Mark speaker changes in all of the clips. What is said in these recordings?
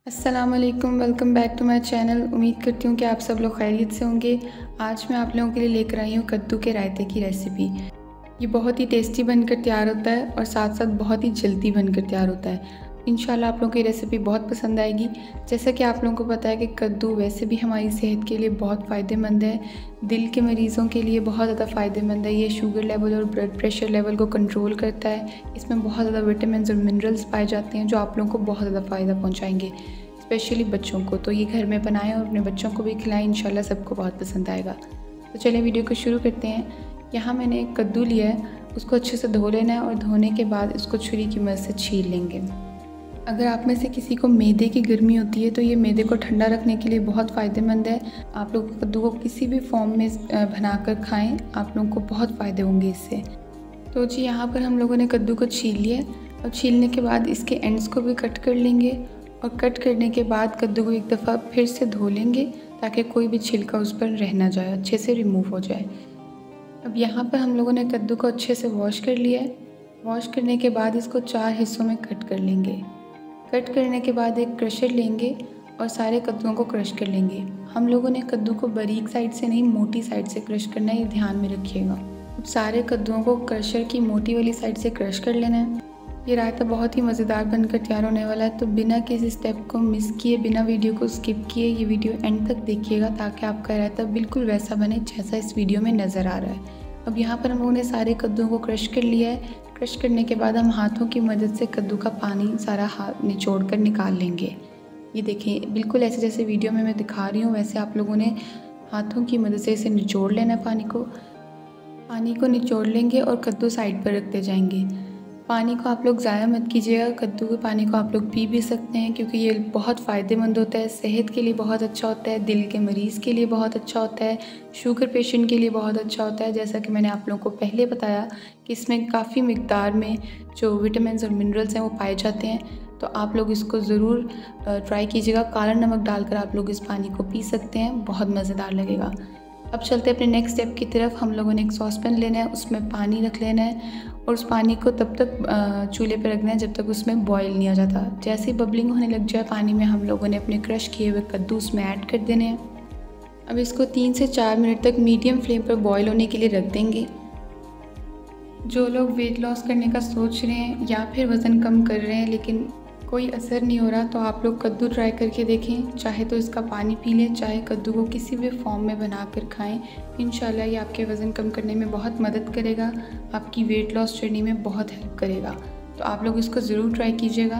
Speaker 1: अस्सलाम वालेकुम, welcome back to my channel. उम्मीद करती हूँ कि आप सब लोग खैरियत से होंगे। आज मैं आप लोगों के लिए लेकर आई हूँ कद्दू के रायते की रेसिपी। ये बहुत ही टेस्टी बनकर तैयार होता है और साथ साथ बहुत ही जल्दी बनकर तैयार होता है। इंशाल्लाह आप लोगों को ये रेसिपी बहुत पसंद आएगी। जैसा कि आप लोगों को पता है कि कद्दू वैसे भी हमारी सेहत के लिए बहुत फ़ायदेमंद है। दिल के मरीज़ों के लिए बहुत ज़्यादा फ़ायदेमंद है। ये शुगर लेवल और ब्लड प्रेशर लेवल को कंट्रोल करता है। इसमें बहुत ज़्यादा विटामिन और मिनरल्स पाए जाते हैं जो आप लोगों को बहुत ज़्यादा फ़ायदा पहुँचाएंगे, स्पेशली बच्चों को। तो ये घर में बनाएं और अपने बच्चों को भी खिलाएं, इंशाल्लाह सबको बहुत पसंद आएगा। तो चलिए वीडियो को शुरू करते हैं। यहाँ मैंने एक कद्दू लिया है, उसको अच्छे से धो लेना है और धोने के बाद इसको छुरी की मदद से छील लेंगे। अगर आप में से किसी को मैदे की गर्मी होती है तो ये मैदे को ठंडा रखने के लिए बहुत फ़ायदेमंद है। आप लोग कद्दू को किसी भी फॉर्म में बनाकर खाएं, आप लोगों को बहुत फ़ायदे होंगे इससे। तो जी यहाँ पर हम लोगों ने कद्दू को छील लिया और छीलने के बाद इसके एंड्स को भी कट कर लेंगे और कट करने के बाद कद्दू को एक दफ़ा फिर से धो लेंगे ताकि कोई भी छिलका उस पर रह ना जाए, अच्छे से रिमूव हो जाए। अब यहाँ पर हम लोगों ने कद्दू को अच्छे से वॉश कर लिया है। वॉश करने के बाद इसको 4 हिस्सों में कट कर लेंगे। कट करने के बाद एक क्रशर लेंगे और सारे कद्दूओं को क्रश कर लेंगे। हम लोगों ने कद्दू को बारीक साइड से नहीं, मोटी साइड से क्रश करना है, ये ध्यान में रखिएगा। अब सारे कद्दूओं को क्रशर की मोटी वाली साइड से क्रश कर लेना है। ये रायता बहुत ही मज़ेदार बनकर तैयार होने वाला है, तो बिना किसी स्टेप को मिस किए, बिना वीडियो को स्किप किए ये वीडियो एंड तक देखिएगा ताकि आपका रायता बिल्कुल वैसा बने जैसा इस वीडियो में नज़र आ रहा है। अब यहाँ पर हम लोगों ने सारे कद्दूओं को क्रश कर लिया है। क्रश करने के बाद हम हाथों की मदद से कद्दू का पानी सारा हाथ निचोड़ कर निकाल लेंगे। ये देखें, बिल्कुल ऐसे जैसे वीडियो में मैं दिखा रही हूँ वैसे आप लोगों ने हाथों की मदद से इसे निचोड़ लेना है। पानी को निचोड़ लेंगे और कद्दू साइड पर रखते जाएंगे। पानी को आप लोग ज़ाया मत कीजिएगा, कद्दू के पानी को आप लोग पी भी सकते हैं क्योंकि ये बहुत फ़ायदेमंद होता है, सेहत के लिए बहुत अच्छा होता है, दिल के मरीज़ के लिए बहुत अच्छा होता है, शुगर पेशेंट के लिए बहुत अच्छा होता है। जैसा कि मैंने आप लोगों को पहले बताया कि इसमें काफ़ी मिकदार में जो विटामिन और मिनरल्स हैं वो पाए जाते हैं। तो आप लोग इसको ज़रूर ट्राई कीजिएगा। काला नमक डालकर आप लोग इस पानी को पी सकते हैं, बहुत मज़ेदार लगेगा। अब चलते हैं अपने नेक्स्ट स्टेप की तरफ। हम लोगों ने एक सॉसपैन लेना है, उसमें पानी रख लेना है और उस पानी को तब तक चूल्हे पर रखना है जब तक उसमें बॉयल नहीं आ जाता। जैसे ही बबलिंग होने लग जाए पानी में, हम लोगों ने अपने क्रश किए हुए कद्दू उसमें ऐड कर देने हैं। अब इसको 3 से 4 मिनट तक मीडियम फ्लेम पर बॉयल होने के लिए रख देंगे। जो लोग वेट लॉस करने का सोच रहे हैं या फिर वज़न कम कर रहे हैं लेकिन कोई असर नहीं हो रहा, तो आप लोग कद्दू ट्राई करके देखें। चाहे तो इसका पानी पी लें, चाहे कद्दू को किसी भी फॉर्म में बना कर खाएँ। इंशाल्लाह ये आपके वज़न कम करने में बहुत मदद करेगा, आपकी वेट लॉस जर्नी में बहुत हेल्प करेगा। तो आप लोग इसको ज़रूर ट्राई कीजिएगा।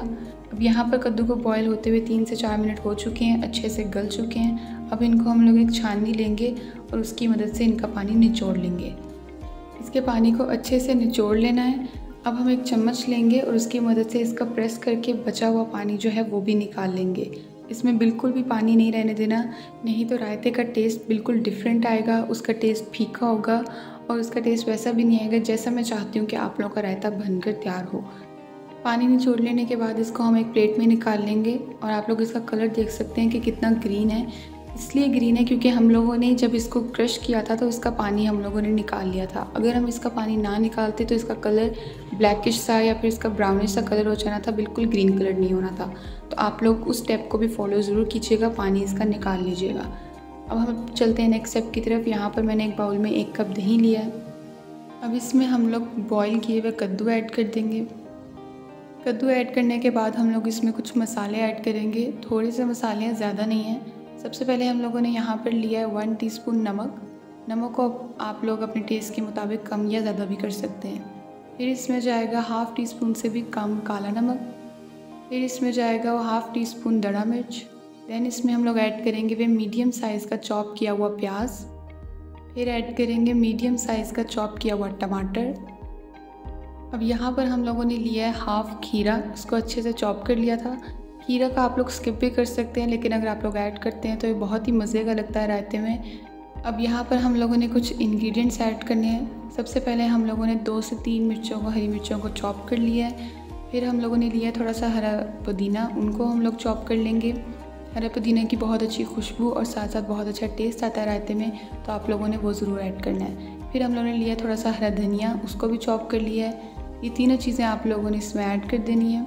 Speaker 1: अब यहाँ पर कद्दू को बॉयल होते हुए 3 से 4 मिनट हो चुके हैं, अच्छे से गल चुके हैं। अब इनको हम लोग एक छाननी लेंगे और उसकी मदद से इनका पानी निचोड़ लेंगे। इसके पानी को अच्छे से निचोड़ लेना है। अब हम एक चम्मच लेंगे और उसकी मदद से इसका प्रेस करके बचा हुआ पानी जो है वो भी निकाल लेंगे। इसमें बिल्कुल भी पानी नहीं रहने देना, नहीं तो रायते का टेस्ट बिल्कुल डिफरेंट आएगा, उसका टेस्ट फीका होगा और उसका टेस्ट वैसा भी नहीं आएगा जैसा मैं चाहती हूँ कि आप लोगों का रायता बनकर तैयार हो। पानी निचोड़ लेने के बाद इसको हम एक प्लेट में निकाल लेंगे और आप लोग इसका कलर देख सकते हैं कि कितना ग्रीन है। इसलिए ग्रीन है क्योंकि हम लोगों ने जब इसको क्रश किया था तो इसका पानी हम लोगों ने निकाल लिया था। अगर हम इसका पानी ना निकालते तो इसका कलर ब्लैकिश सा या फिर इसका ब्राउनिश सा कलर हो जाना था, बिल्कुल ग्रीन कलर नहीं होना था। तो आप लोग उस स्टेप को भी फॉलो ज़रूर कीजिएगा, पानी इसका निकाल लीजिएगा। अब हम चलते हैं नेक्स्ट स्टेप की तरफ। यहाँ पर मैंने एक बाउल में 1 कप दही लिया है। अब इसमें हम लोग बॉयल किए हुए कद्दू ऐड कर देंगे। कद्दू ऐड करने के बाद हम लोग इसमें कुछ मसाले ऐड करेंगे। थोड़े से मसाले हैं, ज़्यादा नहीं हैं। सबसे पहले हम लोगों ने यहाँ पर लिया है 1 टीस्पून नमक। नमक को आप लोग अपने टेस्ट के मुताबिक कम या ज़्यादा भी कर सकते हैं। फिर इसमें जाएगा हाफ़ टी स्पून से भी कम काला नमक। फिर इसमें जाएगा 1/2 टीस्पून दड़ा मिर्च। देन इसमें हम लोग ऐड करेंगे वे मीडियम साइज़ का चॉप किया हुआ प्याज। फिर ऐड करेंगे मीडियम साइज़ का चॉप किया हुआ टमाटर। अब यहाँ पर हम लोगों ने लिया है हाफ़ खीरा, उसको अच्छे से चॉप कर लिया था। खीरा का आप लोग स्किप भी कर सकते हैं, लेकिन अगर आप लोग ऐड करते हैं तो ये बहुत ही मज़े का लगता है रायते में। अब यहाँ पर हम लोगों ने कुछ इंग्रेडिएंट्स ऐड करने हैं। सबसे पहले हम लोगों ने 2 से 3 हरी मिर्चों को चॉप कर लिया है। फिर हम लोगों ने लिया थोड़ा सा हरा पुदीना, उनको हम लोग चॉप कर लेंगे। हरे पुदीने की बहुत अच्छी खुशबू और साथ साथ बहुत अच्छा टेस्ट आता है रायते में, तो आप लोगों ने वो ज़रूर ऐड करना है। फिर हम लोगों ने लिया थोड़ा सा हरा धनिया, उसको भी चॉप कर लिया है। ये तीनों चीज़ें आप लोगों ने इसमें ऐड कर देनी है।